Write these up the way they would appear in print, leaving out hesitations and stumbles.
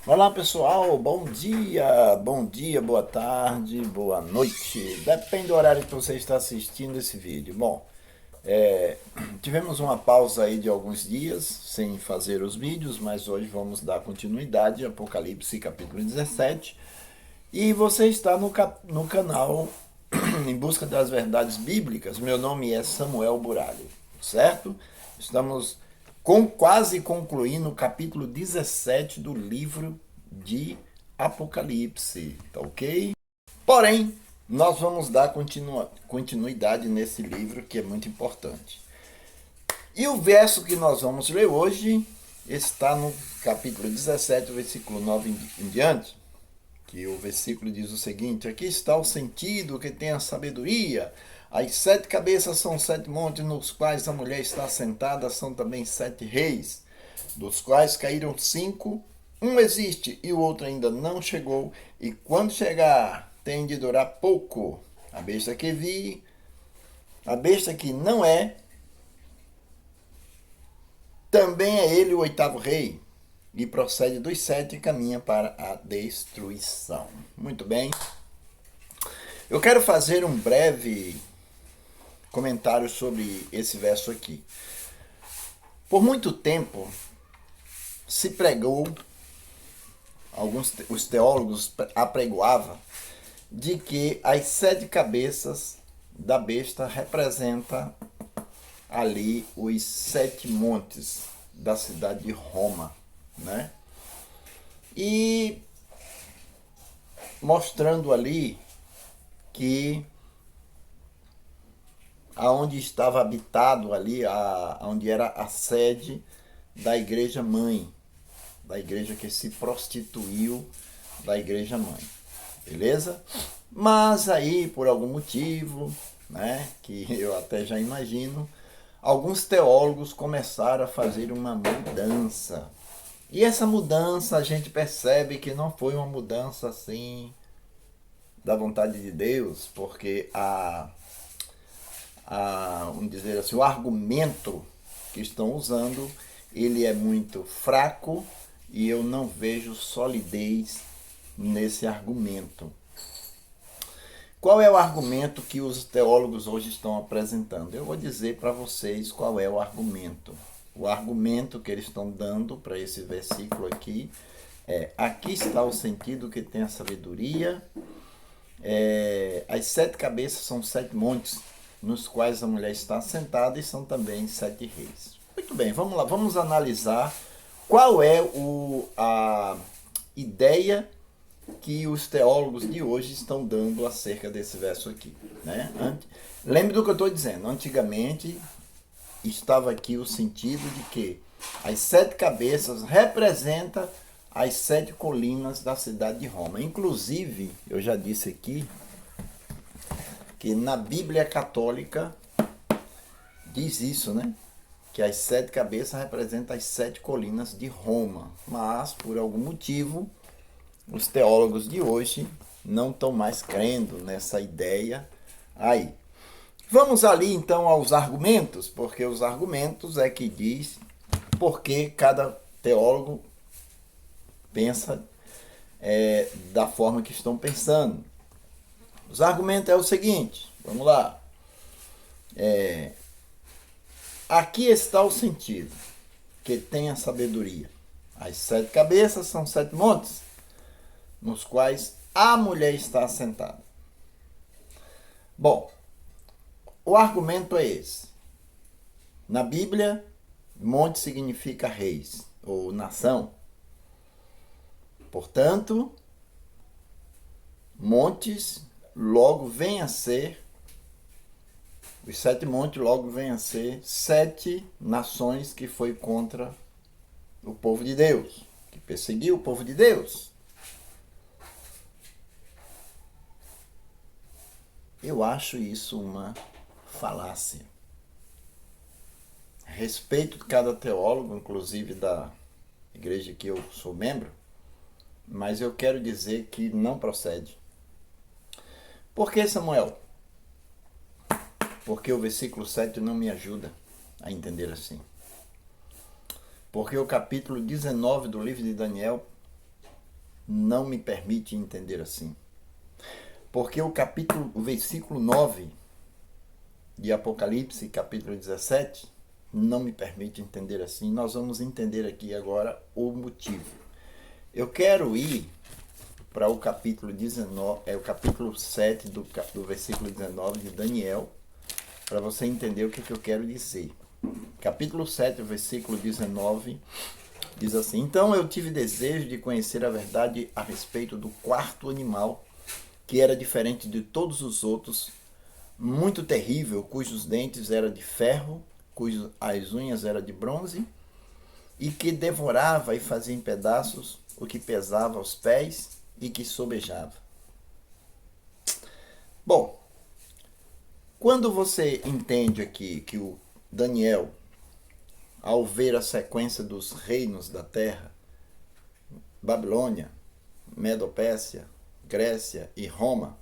Olá pessoal, bom dia, boa tarde, boa noite. Depende do horário que você está assistindo esse vídeo. Bom, é, tivemos uma pausa aí de alguns dias sem fazer os vídeos, mas hoje vamos dar continuidade, Apocalipse capítulo 17. E você está no canal Em Busca das Verdades Bíblicas. Meu nome é Samuel Buralho, certo? Estamos quase concluindo o capítulo 17 do livro de Apocalipse, tá ok? Porém, nós vamos dar continuidade nesse livro que é muito importante. E o verso que nós vamos ler hoje está no capítulo 17, versículo 9 em diante, que o versículo diz o seguinte: aqui está o sentido que tem a sabedoria. As 7 cabeças são 7 montes nos quais a mulher está sentada, são também 7 reis, dos quais caíram 5. Um existe e o outro ainda não chegou, e quando chegar tem de durar pouco. A besta que vi, a besta que não é, também é ele o oitavo rei, e procede dos 7 e caminha para a destruição. Muito bem. Eu quero fazer um breve comentário sobre esse verso aqui. Por muito tempo se pregou, os teólogos apregoavam, de que as 7 cabeças da besta representam ali os 7 montes da cidade de Roma, né? E mostrando ali que aonde estava habitado ali, onde era a sede da igreja mãe, da igreja que se prostituiu da igreja mãe, beleza? Mas aí, por algum motivo, né, que eu até já imagino, alguns teólogos começaram a fazer uma mudança. E essa mudança a gente percebe que não foi uma mudança assim da vontade de Deus, porque vamos dizer assim, o argumento que estão usando, ele é muito fraco e eu não vejo solidez nesse argumento. Qual é o argumento que os teólogos hoje estão apresentando? Eu vou dizer para vocês qual é o argumento. O argumento que eles estão dando para esse versículo aqui é: aqui está o sentido que tem a sabedoria. As 7 cabeças são 7 montes, nos quais a mulher está sentada, e são também 7 reis. Muito bem, vamos lá, vamos analisar qual é a ideia que os teólogos de hoje estão dando acerca desse verso aqui, né? Lembre do que eu estou dizendo. Antigamente estava aqui o sentido de que as 7 cabeças representam as 7 colinas da cidade de Roma. Inclusive, eu já disse aqui que na Bíblia Católica diz isso, né? Que as 7 cabeças representam as 7 colinas de Roma. Mas, por algum motivo, os teólogos de hoje não estão mais crendo nessa ideia aí. Vamos ali então aos argumentos, porque os argumentos é que diz porque cada teólogo pensa da forma que estão pensando. Os argumentos é o seguinte, vamos lá. Aqui está o sentido que tem a sabedoria. As 7 cabeças são 7 montes, nos quais a mulher está assentada. Bom, o argumento é esse. Na Bíblia, monte significa reis ou nação. Portanto, montes logo vem a ser, os 7 montes logo vem a ser 7 nações que foi contra o povo de Deus, que perseguiu o povo de Deus. Eu acho isso uma falácia. Respeito cada teólogo, inclusive da igreja que eu sou membro, mas eu quero dizer que não procede. Por que, Samuel? Porque o versículo 7 não me ajuda a entender assim. Porque o capítulo 19 do livro de Daniel não me permite entender assim. Porque o versículo 9 de Apocalipse, capítulo 17, não me permite entender assim. Nós vamos entender aqui agora o motivo. Eu quero ir para o capítulo 19, o capítulo 7 do versículo 19 de Daniel, para você entender o que eu quero dizer. Capítulo 7, versículo 19, diz assim: Então eu tive desejo de conhecer a verdade a respeito do quarto animal, que era diferente de todos os outros, muito terrível, cujos dentes eram de ferro, as unhas eram de bronze, e que devorava e fazia em pedaços o que pesava aos pés e que sobejava. Bom, quando você entende aqui que o Daniel, ao ver a sequência dos reinos da terra, Babilônia, Medo-Pérsia, Grécia e Roma,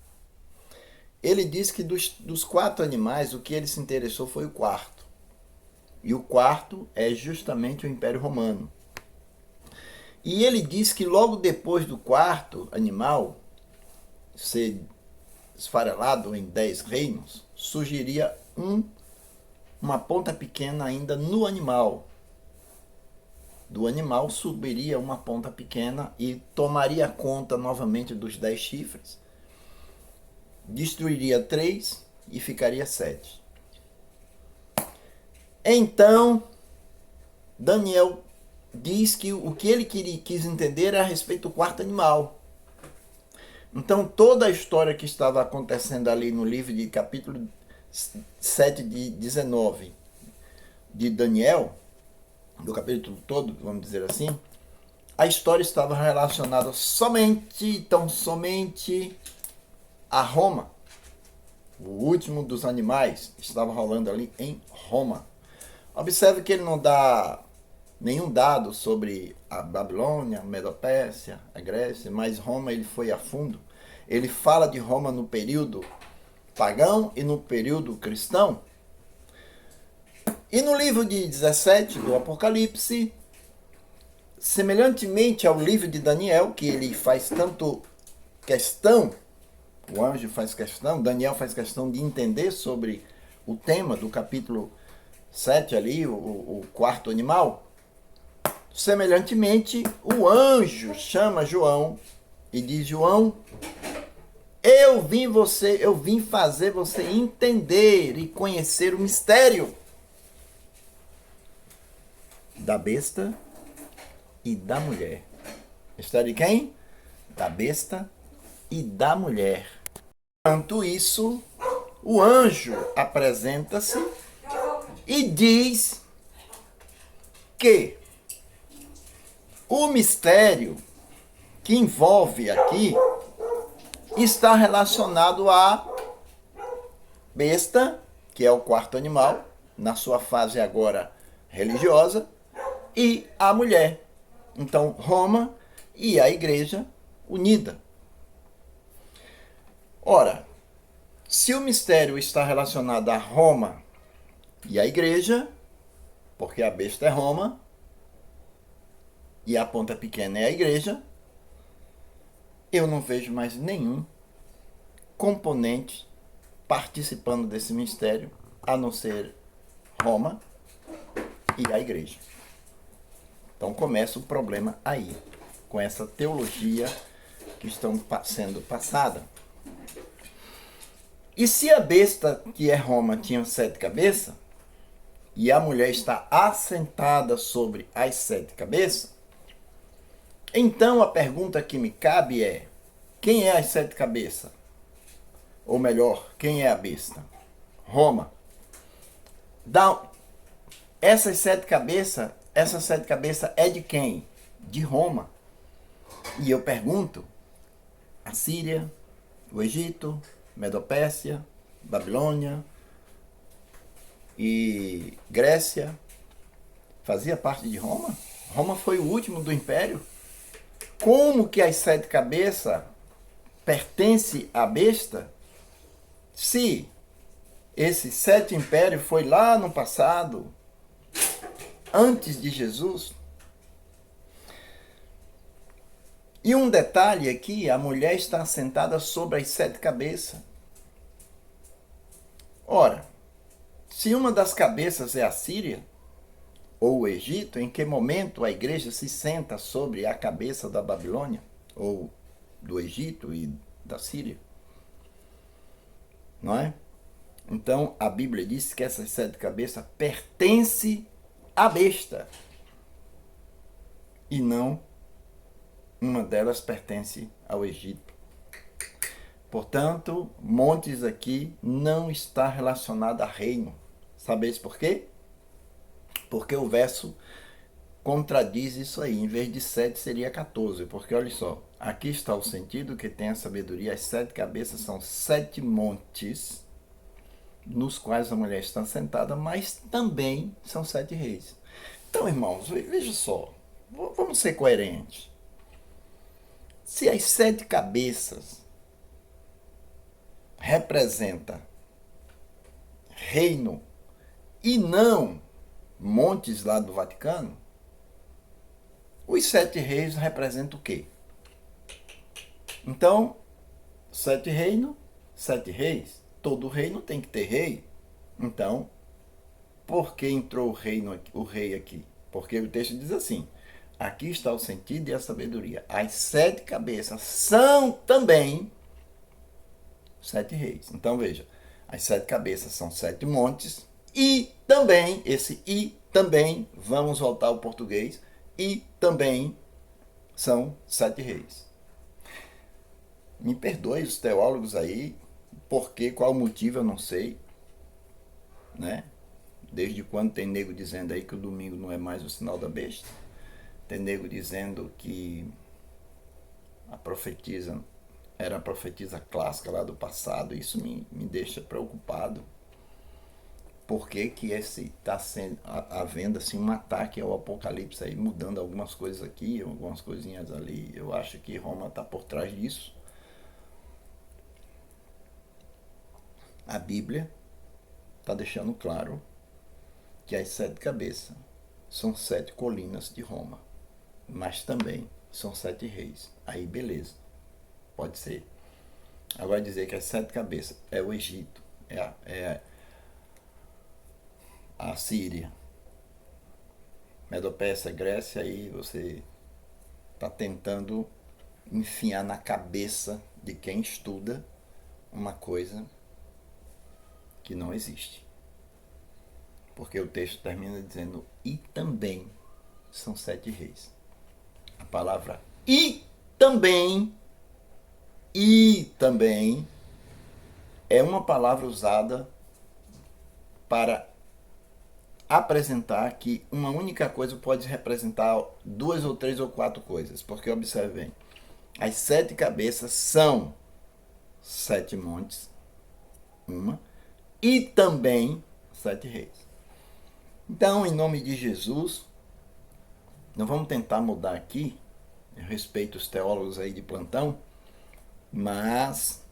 ele diz que dos 4 animais, o que ele se interessou foi o quarto. E o quarto é justamente o Império Romano. E ele diz que logo depois do quarto animal ser esfarelado em 10 reinos, surgiria uma ponta pequena ainda no animal. Do animal subiria uma ponta pequena e tomaria conta novamente dos 10 chifres, destruiria 3 e ficaria 7. Então, Daniel diz que o que ele quis entender era a respeito do quarto animal. Então, toda a história que estava acontecendo ali no livro de capítulo 7 de 19 de Daniel, do capítulo todo, vamos dizer assim, a história estava relacionada somente a Roma. O último dos animais estava rolando ali em Roma. Observe que ele não dá nenhum dado sobre a Babilônia, a Medo-Pérsia, a Grécia, mas Roma ele foi a fundo. Ele fala de Roma no período pagão e no período cristão. E no livro de 17 do Apocalipse, semelhantemente ao livro de Daniel, que ele faz tanto questão, o anjo faz questão, Daniel faz questão de entender sobre o tema do capítulo 7 ali, o quarto animal. Semelhantemente, o anjo chama João e diz: João, eu vim fazer você entender e conhecer o mistério da besta e da mulher. Mistério de quem? Da besta e da mulher. Enquanto isso, o anjo apresenta-se e diz que o mistério que envolve aqui está relacionado à besta, que é o quarto animal, na sua fase agora religiosa, e a mulher. Então, Roma e a igreja unida. Ora, se o mistério está relacionado a Roma e a igreja, porque a besta é Roma e a ponta pequena é a igreja, eu não vejo mais nenhum componente participando desse mistério, a não ser Roma e a igreja. Então começa o problema aí, com essa teologia que estão sendo passada. E se a besta, que é Roma, tinha 7 cabeças, e a mulher está assentada sobre as 7 cabeças, então a pergunta que me cabe é: quem é as 7 cabeças? Ou melhor, quem é a besta? Roma. Essas 7 cabeças é de quem? De Roma. E eu pergunto: a Síria, o Egito, Medo-Pérsia, Babilônia e Grécia fazia parte de Roma? Roma foi o último do império. Como que as 7 cabeças pertencem à besta? Se esse 7 império foi lá no passado, antes de Jesus. E um detalhe aqui, a mulher está sentada sobre as 7 cabeças. Ora, se uma das cabeças é a Síria, ou o Egito, em que momento a igreja se senta sobre a cabeça da Babilônia, ou do Egito e da Síria? Não é? Então a Bíblia diz que essas 7 cabeças pertencem à besta. E não uma delas pertence ao Egito. Portanto, montes aqui não está relacionado a reino. Sabeis por quê? Porque o verso contradiz isso aí. Em vez de 7 seria 14. Porque olha só, aqui está o sentido que tem a sabedoria. As 7 cabeças são 7 montes nos quais a mulher está sentada, mas também são 7 reis. Então, irmãos, veja só. Vamos ser coerentes. Se as 7 cabeças representam reino e não montes lá do Vaticano, os 7 reis representam o quê? Então, 7 reinos, 7 reis. Todo reino tem que ter rei. Então, por que entrou o rei aqui? Porque o texto diz assim: aqui está o sentido e a sabedoria. As 7 cabeças são também 7 reis. Então veja, as 7 cabeças são 7 montes e também, esse e também, vamos voltar ao português, e também são 7 reis. Me perdoe os teólogos aí, porque, qual o motivo eu não sei, né? Desde quando tem nego dizendo aí que o domingo não é mais o sinal da besta? Tem nego dizendo que a profetisa era a profetisa clássica lá do passado. Isso me deixa preocupado. Por que que está havendo assim, um ataque ao Apocalipse aí, mudando algumas coisas aqui, algumas coisinhas ali? Eu acho que Roma está por trás disso. A Bíblia está deixando claro que as 7 cabeças são 7 colinas de Roma, mas também são 7 reis. Aí beleza, pode ser. Agora dizer que as 7 cabeças é o Egito, é a Síria, Medopécia, Grécia, aí você está tentando enfiar na cabeça de quem estuda uma coisa que não existe. Porque o texto termina dizendo, e também são 7 reis. A palavra e também é uma palavra usada para apresentar que uma única coisa pode representar 2 ou 3 ou 4 coisas. Porque observem, as 7 cabeças são 7 montes, e também 7 reis. Então, em nome de Jesus, não vamos tentar mudar aqui, eu respeito os teólogos aí de plantão, mas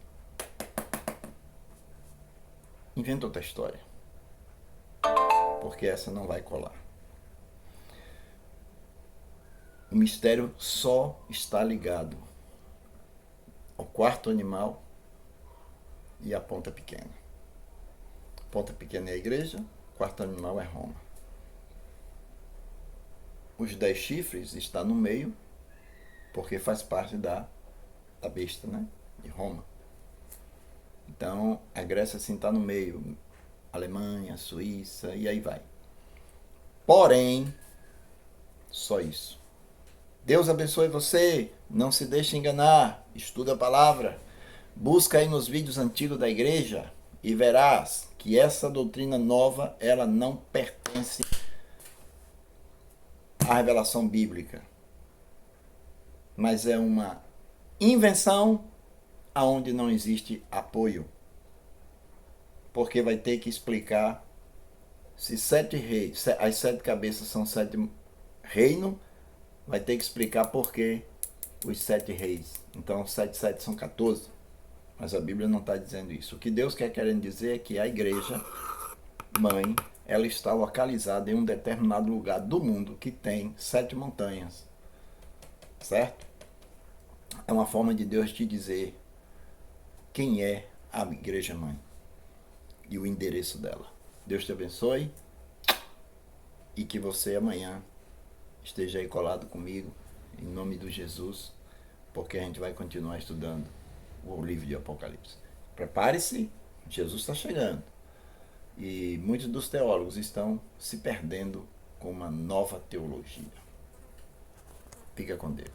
inventa outra história, porque essa não vai colar. O mistério só está ligado ao quarto animal e à ponta pequena. A ponta pequena é a igreja, o quarto animal é Roma. Os 10 chifres estão no meio, porque faz parte da besta, né? De Roma. Então, a Grécia assim está no meio, Alemanha, Suíça, e aí vai. Porém, só isso. Deus abençoe você, não se deixe enganar, estuda a palavra, busca aí nos vídeos antigos da igreja e verás que essa doutrina nova, ela não pertence à revelação bíblica, mas é uma invenção aonde não existe apoio, porque vai ter que explicar se 7 reis, as 7 cabeças são 7 reinos, vai ter que explicar por que os 7 reis. Então 7, 7 são 14, mas a Bíblia não está dizendo isso. O que Deus quer querendo dizer é que a igreja mãe, ela está localizada em um determinado lugar do mundo que tem 7 montanhas, certo? É uma forma de Deus te dizer quem é a Igreja Mãe e o endereço dela. Deus te abençoe e que você amanhã esteja aí colado comigo, em nome de Jesus, porque a gente vai continuar estudando o livro de Apocalipse. Prepare-se, Jesus está chegando. E muitos dos teólogos estão se perdendo com uma nova teologia. Fica com Deus.